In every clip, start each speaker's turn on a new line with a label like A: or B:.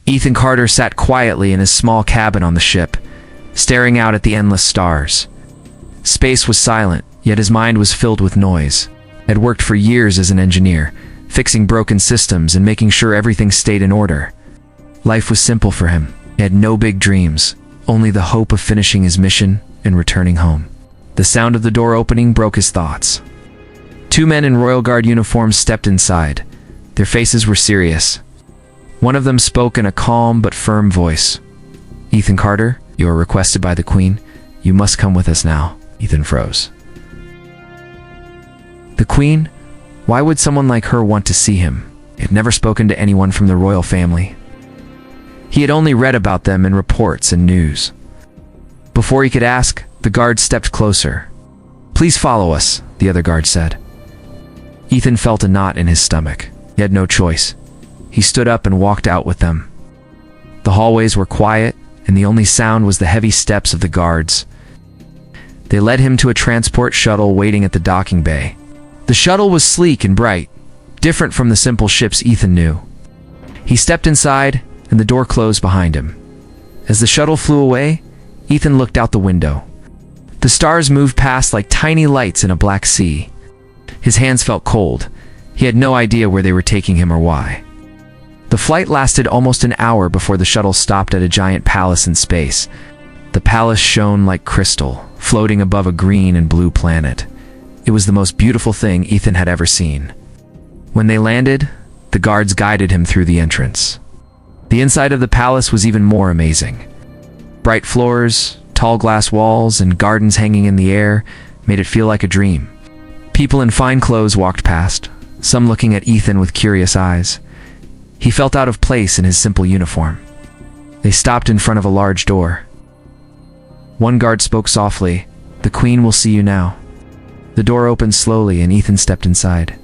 A: Ethan Carter sat quietly in his small cabin on the ship, staring out at the endless stars. Space was silent, yet his mind was filled with noise. He had worked for years as an engineer, fixing broken systems and making sure everything stayed in order. Life was simple for him. He had no big dreams, only the hope of finishing his mission and returning home. The sound of the door opening broke his thoughts. Two men in Royal Guard uniforms stepped inside. Their faces were serious. One of them spoke in a calm but firm voice. "Ethan Carter, you are requested by the Queen. You must come with us now." Ethan froze. The Queen? Why would someone like her want to see him? He had never spoken to anyone from the royal family. He had only read about them in reports and news. Before he could ask, the guard stepped closer. "Please follow us," the other guard said. Ethan felt a knot in his stomach. He had no choice. He stood up and walked out with them. The hallways were quiet, and the only sound was the heavy steps of the guards. They led him to a transport shuttle waiting at the docking bay. The shuttle was sleek and bright, different from the simple ships Ethan knew. He stepped inside, and the door closed behind him. As the shuttle flew away, Ethan looked out the window. The stars moved past like tiny lights in a black sea. His hands felt cold. He had no idea where they were taking him or why. The flight lasted almost an hour before the shuttle stopped at a giant palace in space. The palace shone like crystal, floating above a green and blue planet. It was the most beautiful thing Ethan had ever seen. When they landed, the guards guided him through the entrance. The inside of the palace was even more amazing. Bright floors, tall glass walls, and gardens hanging in the air made it feel like a dream. People in fine clothes walked past, some looking at Ethan with curious eyes. He felt out of place in his simple uniform. They stopped in front of a large door. One guard spoke softly, "The Queen will see you now." The door opened slowly and Ethan stepped inside.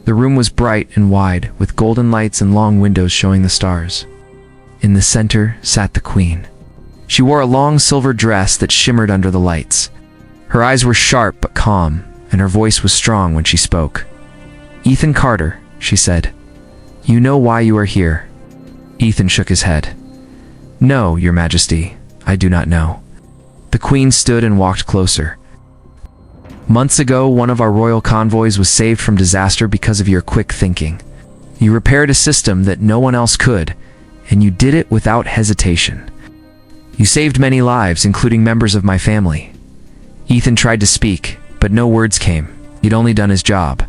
A: The room was bright and wide, with golden lights and long windows showing the stars. In the center sat the Queen. She wore a long silver dress that shimmered under the lights. Her eyes were sharp but calm, and her voice was strong when she spoke. "Ethan Carter," she said. "You know why you are here?" Ethan shook his head. "No, Your Majesty, I do not know." The Queen stood and walked closer. "Months ago, one of our royal convoys was saved from disaster because of your quick thinking. You repaired a system that no one else could, and you did it without hesitation. You saved many lives, including members of my family." Ethan tried to speak, but no words came. He'd only done his job.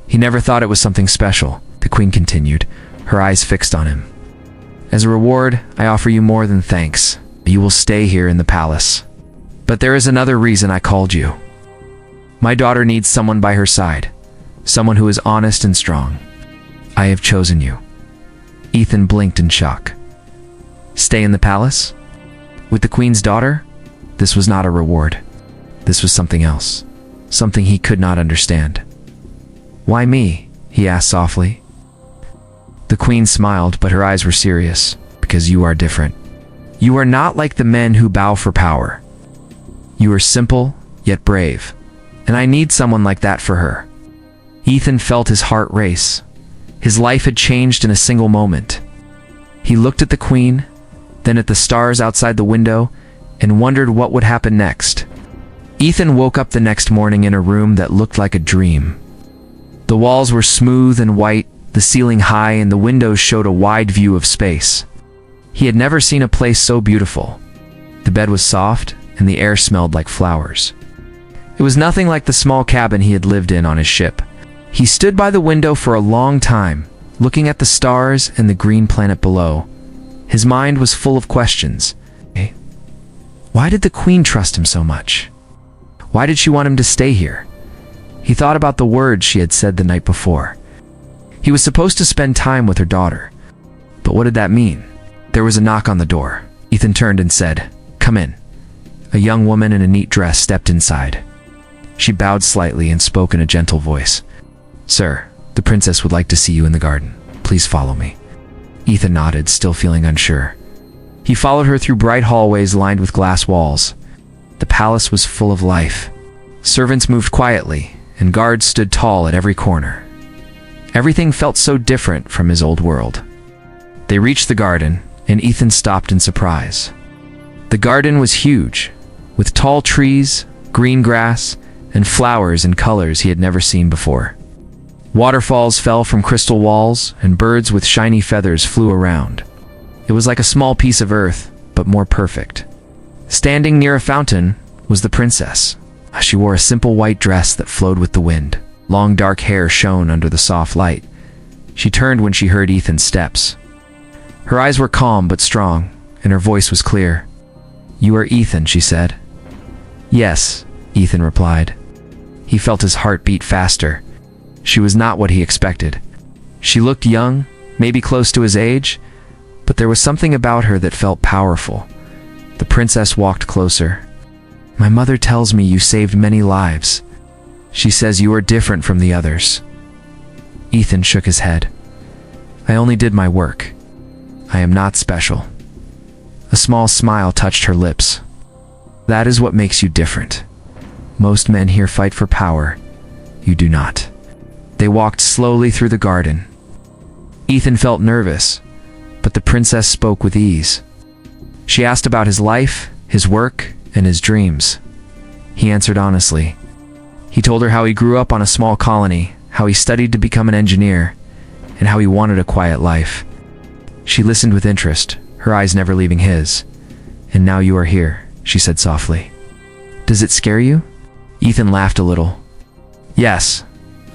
A: He never thought it was something special, the Queen continued, her eyes fixed on him. "As a reward, I offer you more than thanks. You will stay here in the palace. But there is another reason I called you. My daughter needs someone by her side, someone who is honest and strong. I have chosen you." Ethan blinked in shock. Stay in the palace? With the Queen's daughter? This was not a reward. This was something else, something he could not understand. "Why me?" he asked softly. The Queen smiled, but her eyes were serious. "Because you are different. You are not like the men who bow for power. You are simple, yet brave. And I need someone like that for her." Ethan felt his heart race. His life had changed in a single moment. He looked at the Queen, then at the stars outside the window, and wondered what would happen next. Ethan woke up the next morning in a room that looked like a dream. The walls were smooth and white, the ceiling high, and the windows showed a wide view of space. He had never seen a place so beautiful. The bed was soft, and the air smelled like flowers. It was nothing like the small cabin he had lived in on his ship. He stood by the window for a long time, looking at the stars and the green planet below. His mind was full of questions. Why did the Queen trust him so much? Why did she want him to stay here? He thought about the words she had said the night before. He was supposed to spend time with her daughter. But what did that mean? There was a knock on the door. Ethan turned and said, "Come in." A young woman in a neat dress stepped inside. She bowed slightly and spoke in a gentle voice. "Sir, the princess would like to see you in the garden. Please follow me." Ethan nodded, still feeling unsure. He followed her through bright hallways lined with glass walls. The palace was full of life. Servants moved quietly, and guards stood tall at every corner. Everything felt so different from his old world. They reached the garden, and Ethan stopped in surprise. The garden was huge, with tall trees, green grass, and flowers in colors he had never seen before. Waterfalls fell from crystal walls, and birds with shiny feathers flew around. It was like a small piece of earth, but more perfect. Standing near a fountain was the princess. She wore a simple white dress that flowed with the wind. Long dark hair shone under the soft light. She turned when she heard Ethan's steps. Her eyes were calm but strong, and her voice was clear. "You are Ethan," she said. "Yes," Ethan replied. He felt his heart beat faster. She was not what he expected. She looked young, maybe close to his age, but there was something about her that felt powerful. The princess walked closer. "My mother tells me you saved many lives. She says you are different from the others." Ethan shook his head. "I only did my work. I am not special." A small smile touched her lips. "That is what makes you different. Most men here fight for power. You do not." They walked slowly through the garden. Ethan felt nervous, but the princess spoke with ease. She asked about his life, his work, and his dreams. He answered honestly. He told her how he grew up on a small colony, how he studied to become an engineer, and how he wanted a quiet life. She listened with interest, her eyes never leaving his. "And now you are here," she said softly. "Does it scare you?" Ethan laughed a little. "Yes.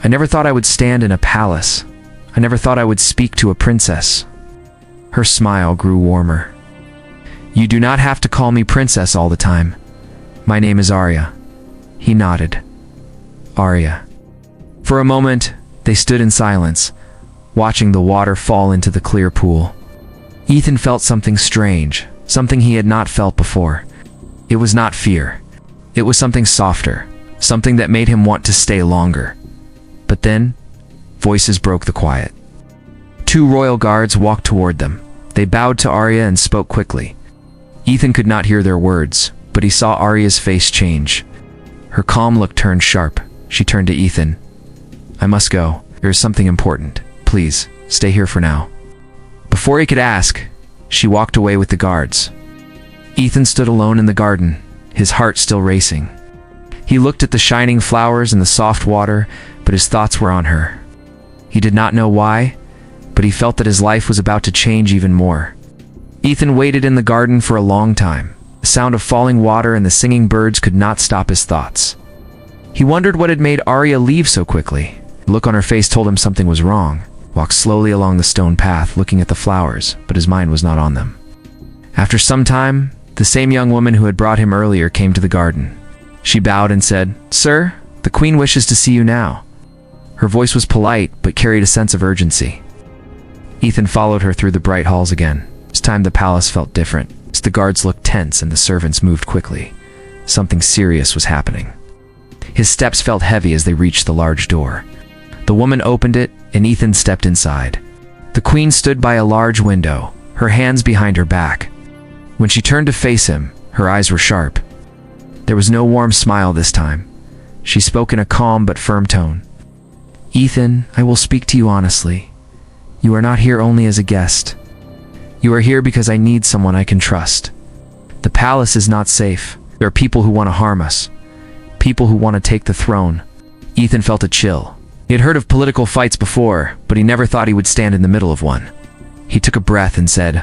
A: I never thought I would stand in a palace. I never thought I would speak to a princess." Her smile grew warmer. "You do not have to call me princess all the time. My name is Arya." He nodded. "Arya." For a moment, they stood in silence, watching the water fall into the clear pool. Ethan felt something strange, something he had not felt before. It was not fear. It was something softer, something that made him want to stay longer. But then, voices broke the quiet. Two royal guards walked toward them. They bowed to Arya and spoke quickly. Ethan could not hear their words, but he saw Arya's face change. Her calm look turned sharp. She turned to Ethan. "I must go. There is something important. Please, stay here for now." Before he could ask, she walked away with the guards. Ethan stood alone in the garden, his heart still racing. He looked at the shining flowers and the soft water, but his thoughts were on her. He did not know why, but he felt that his life was about to change even more. Ethan waited in the garden for a long time. The sound of falling water and the singing birds could not stop his thoughts. He wondered what had made Arya leave so quickly. The look on her face told him something was wrong. He walked slowly along the stone path, looking at the flowers, but his mind was not on them. After some time, the same young woman who had brought him earlier came to the garden. She bowed and said, "Sir, the queen wishes to see you now." Her voice was polite, but carried a sense of urgency. Ethan followed her through the bright halls again. This time the palace felt different. As the guards looked tense and the servants moved quickly. Something serious was happening. His steps felt heavy as they reached the large door. The woman opened it, and Ethan stepped inside. The queen stood by a large window, her hands behind her back. When she turned to face him, her eyes were sharp. There was no warm smile this time. She spoke in a calm but firm tone. "Ethan, I will speak to you honestly. You are not here only as a guest. You are here because I need someone I can trust. The palace is not safe. There are people who want to harm us. People who want to take the throne." Ethan felt a chill. He had heard of political fights before, but he never thought he would stand in the middle of one. He took a breath and said,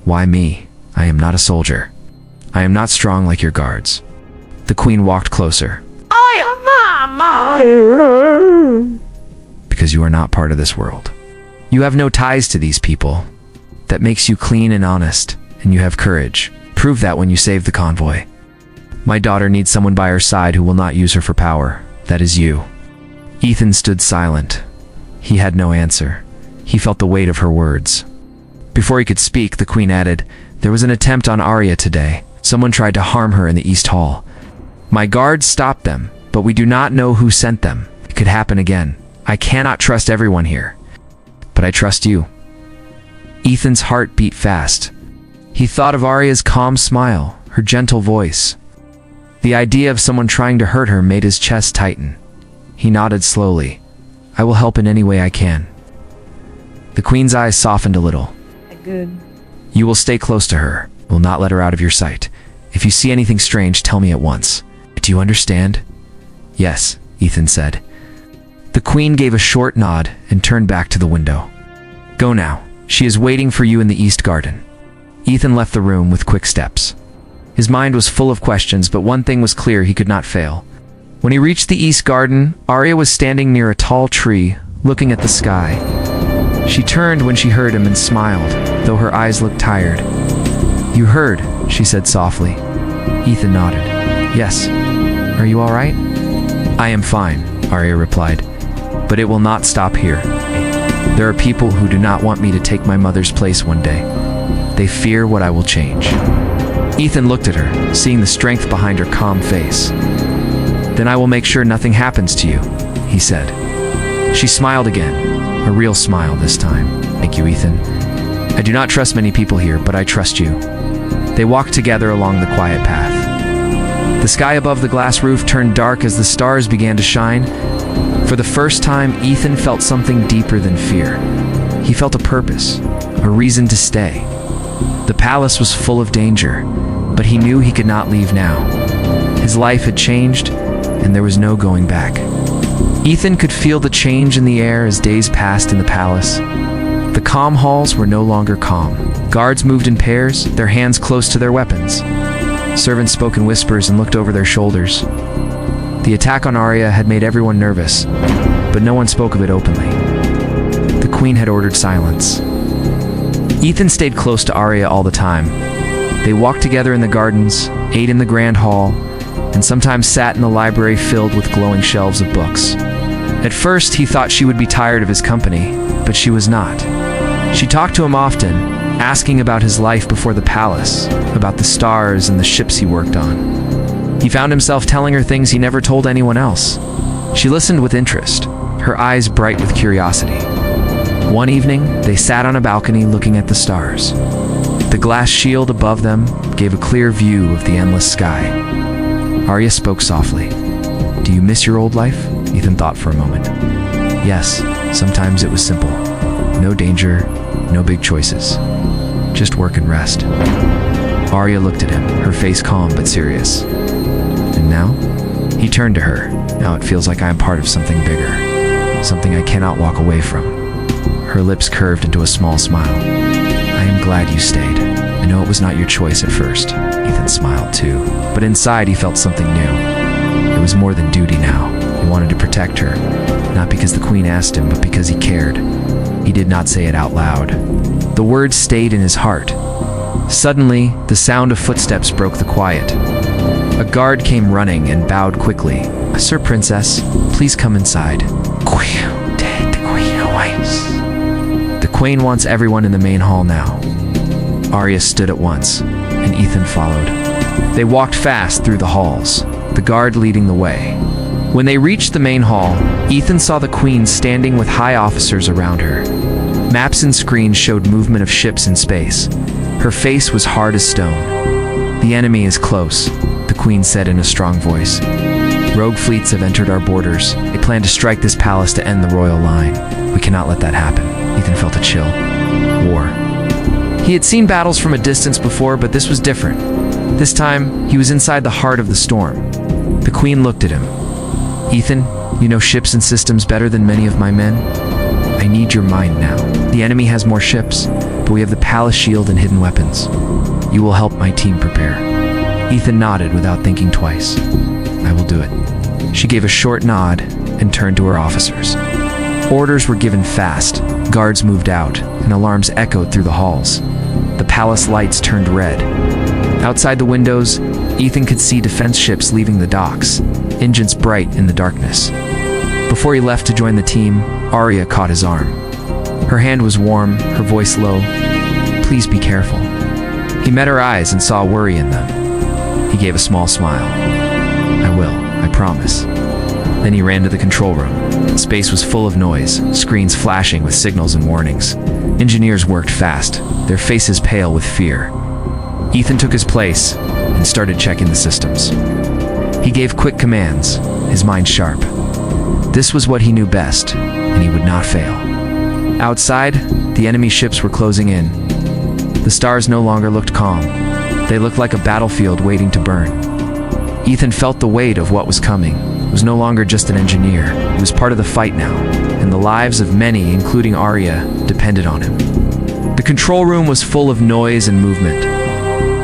A: "Why me? I am not a soldier. I am not strong like your guards." The queen walked closer. "Because you are not part of this world. You have no ties to these people. That makes you clean and honest, and you have courage. Prove that when you save the convoy. My daughter needs someone by her side who will not use her for power. That is you." Ethan stood silent. He had no answer. He felt the weight of her words. Before he could speak, the queen added, "There was an attempt on Arya today. Someone tried to harm her in the East Hall. My guards stopped them, but we do not know who sent them. It could happen again. I cannot trust everyone here. But I trust you." Ethan's heart beat fast. He thought of Arya's calm smile, her gentle voice. The idea of someone trying to hurt her made his chest tighten. He nodded slowly. "I will help in any way I can." The queen's eyes softened a little.
B: Good.
A: You will stay close to her. Will not let her out of your sight. If you see anything strange, tell me at once. Do you understand? Yes, Ethan said. The Queen gave a short nod and turned back to the window. Go now. She is waiting for you in the East Garden. Ethan left the room with quick steps. His mind was full of questions, but one thing was clear: he could not fail. When he reached the East Garden, Arya was standing near a tall tree, looking at the sky. She turned when she heard him and smiled, though her eyes looked tired. You heard, she said softly. Ethan nodded. Yes. Are you all right? I am fine, Arya replied. But it will not stop here. There are people who do not want me to take my mother's place one day. They fear what I will change. Ethan looked at her, seeing the strength behind her calm face. Then I will make sure nothing happens to you, he said. She smiled again, a real smile this time. Thank you, Ethan. I do not trust many people here, but I trust you. They walked together along the quiet path. The sky above the glass roof turned dark as the stars began to shine. For the first time, Ethan felt something deeper than fear. He felt a purpose, a reason to stay. The palace was full of danger, but he knew he could not leave now. His life had changed, and there was no going back. Ethan could feel the change in the air as days passed in the palace. The comm halls were no longer calm. Guards moved in pairs, their hands close to their weapons. Servants spoke in whispers and looked over their shoulders. The attack on Arya had made everyone nervous, but no one spoke of it openly. The Queen had ordered silence. Ethan stayed close to Arya all the time. They walked together in the gardens, ate in the grand hall, and sometimes sat in the library filled with glowing shelves of books. At first, he thought she would be tired of his company, but she was not. She talked to him often, asking about his life before the palace, about the stars and the ships he worked on. He found himself telling her things he never told anyone else. She listened with interest, her eyes bright with curiosity. One evening, they sat on a balcony looking at the stars. The glass shield above them gave a clear view of the endless sky. Arya spoke softly. Do you miss your old life? Ethan thought for a moment. Yes, sometimes it was simple. No danger, no big choices. Just work and rest. Arya looked at him, her face calm but serious. And now? He turned to her. Now it feels like I am part of something bigger. Something I cannot walk away from. Her lips curved into a small smile. I am glad you stayed. I know it was not your choice at first. Ethan smiled too, but inside he felt something new. It was more than duty now. He wanted to protect her, not because the Queen asked him, but because he cared. He did not say it out loud. The words stayed in his heart. Suddenly, the sound of footsteps broke the quiet. A guard came running and bowed quickly. Sir Princess, please come inside. The Queen wants everyone in the main hall now. Arya stood at once, and Ethan followed. They walked fast through the halls, the guard leading the way. When they reached the main hall, Ethan saw the Queen standing with high officers around her. Maps and screens showed movement of ships in space. Her face was hard as stone. The enemy is close, the Queen said in a strong voice. Rogue fleets have entered our borders. They plan to strike this palace to end the royal line. We cannot let that happen. Ethan felt a chill. War. He had seen battles from a distance before, but this was different. This time, he was inside the heart of the storm. The Queen looked at him. Ethan, you know ships and systems better than many of my men. I need your mind now. The enemy has more ships, but we have the palace shield and hidden weapons. You will help my team prepare. Ethan nodded without thinking twice. I will do it. She gave a short nod and turned to her officers. Orders were given fast, guards moved out, and alarms echoed through the halls. The palace lights turned red. Outside the windows, Ethan could see defense ships leaving the docks, engines bright in the darkness. Before he left to join the team, Arya caught his arm. Her hand was warm, her voice low. Please be careful. He met her eyes and saw worry in them. He gave a small smile. I will, I promise. Then he ran to the control room. The space was full of noise, screens flashing with signals and warnings. Engineers worked fast, their faces pale with fear. Ethan took his place and started checking the systems. He gave quick commands, his mind sharp. This was what he knew best, and he would not fail. Outside, the enemy ships were closing in. The stars no longer looked calm. They looked like a battlefield waiting to burn. Ethan felt the weight of what was coming. He was no longer just an engineer. He was part of the fight now, and the lives of many, including Arya, depended on him. The control room was full of noise and movement.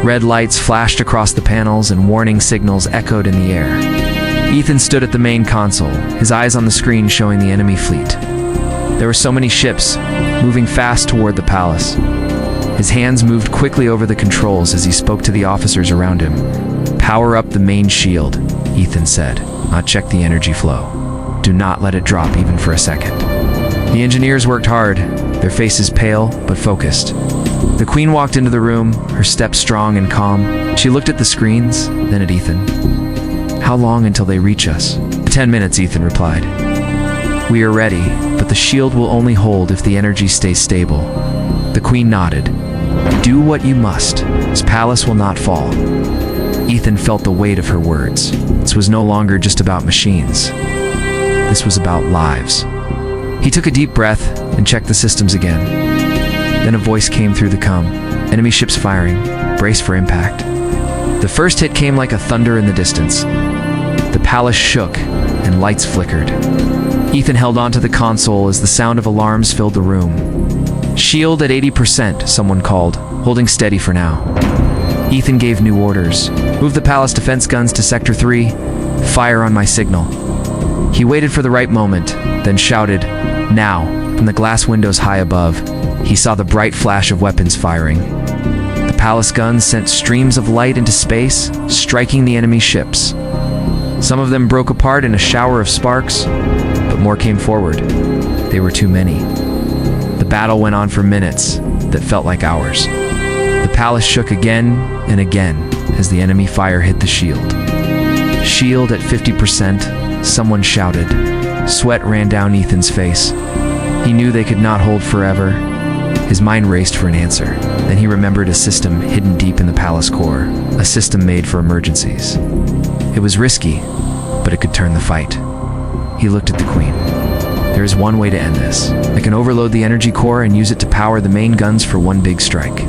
A: Red lights flashed across the panels and warning signals echoed in the air. Ethan stood at the main console, his eyes on the screen showing the enemy fleet. There were so many ships, moving fast toward the palace. His hands moved quickly over the controls as he spoke to the officers around him. "Power up the main shield," Ethan said. "Not check the energy flow. Do not let it drop even for a second." The engineers worked hard, their faces pale but focused. The Queen walked into the room, her steps strong and calm. She looked at the screens, then at Ethan. "How long until they reach us?" 10 minutes, Ethan replied. "We are ready, but the shield will only hold if the energy stays stable." The Queen nodded. "Do what you must. This palace will not fall." Ethan felt the weight of her words. This was no longer just about machines. This was about lives. He took a deep breath and checked the systems again. Then a voice came through the comm. "Enemy ships firing. Brace for impact." The first hit came like a thunder in the distance. The palace shook and lights flickered. Ethan held onto the console as the sound of alarms filled the room. "Shield at 80%, someone called. Holding steady for now." Ethan gave new orders. "Move the palace defense guns to Sector 3. Fire on my signal." He waited for the right moment, then shouted, "Now!" From the glass windows high above, he saw the bright flash of weapons firing. The palace guns sent streams of light into space, striking the enemy ships. Some of them broke apart in a shower of sparks, but more came forward. They were too many. The battle went on for minutes that felt like hours. The palace shook again and again as the enemy fire hit the shield. "Shield at 50%, someone shouted. Sweat ran down Ethan's face. He knew they could not hold forever. His mind raced for an answer. Then he remembered a system hidden deep in the palace core, a system made for emergencies. It was risky, but it could turn the fight. He looked at the Queen. "There is one way to end this. I can overload the energy core and use it to power the main guns for one big strike.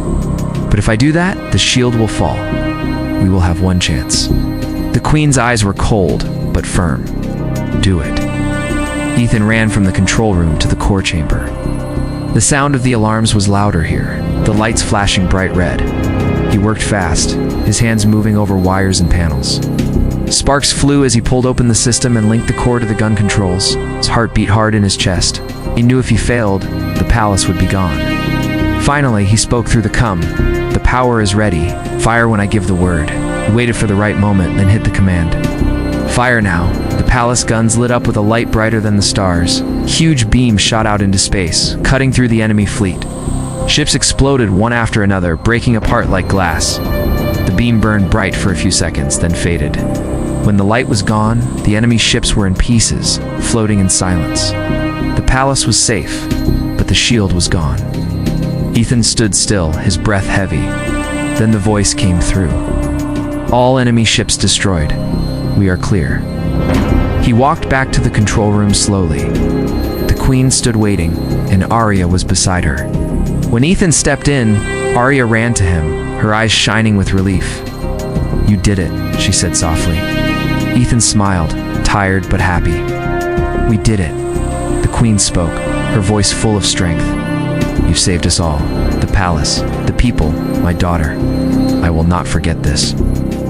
A: But if I do that, the shield will fall. We will have one chance." The Queen's eyes were cold, but firm. "Do it." Ethan ran from the control room to the core chamber. The sound of the alarms was louder here, the lights flashing bright red. He worked fast, his hands moving over wires and panels. Sparks flew as he pulled open the system and linked the core to the gun controls. His heart beat hard in his chest. He knew if he failed, the palace would be gone. Finally, he spoke through the comm. "The power is ready. Fire when I give the word." He waited for the right moment, then hit the command. "Fire now." The palace guns lit up with a light brighter than the stars. Huge beams shot out into space, cutting through the enemy fleet. Ships exploded one after another, breaking apart like glass. The beam burned bright for a few seconds, then faded. When the light was gone, the enemy ships were in pieces, floating in silence. The palace was safe, but the shield was gone. Ethan stood still, his breath heavy. Then the voice came through. "All enemy ships destroyed. We are clear." He walked back to the control room slowly. The Queen stood waiting, and Arya was beside her. When Ethan stepped in, Arya ran to him, her eyes shining with relief. "You did it," she said softly. Ethan smiled, tired but happy. "We did it." The Queen spoke, her voice full of strength. "You've saved us all. The palace, the people, my daughter. I will not forget this."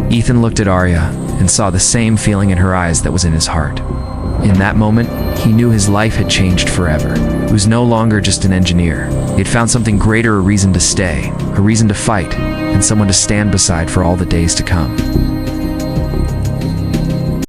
A: Ethan looked at Arya and saw the same feeling in her eyes that was in his heart. In that moment, he knew his life had changed forever. He was no longer just an engineer. He had found something greater, a reason to stay, a reason to fight, and someone to stand beside for all the days to come.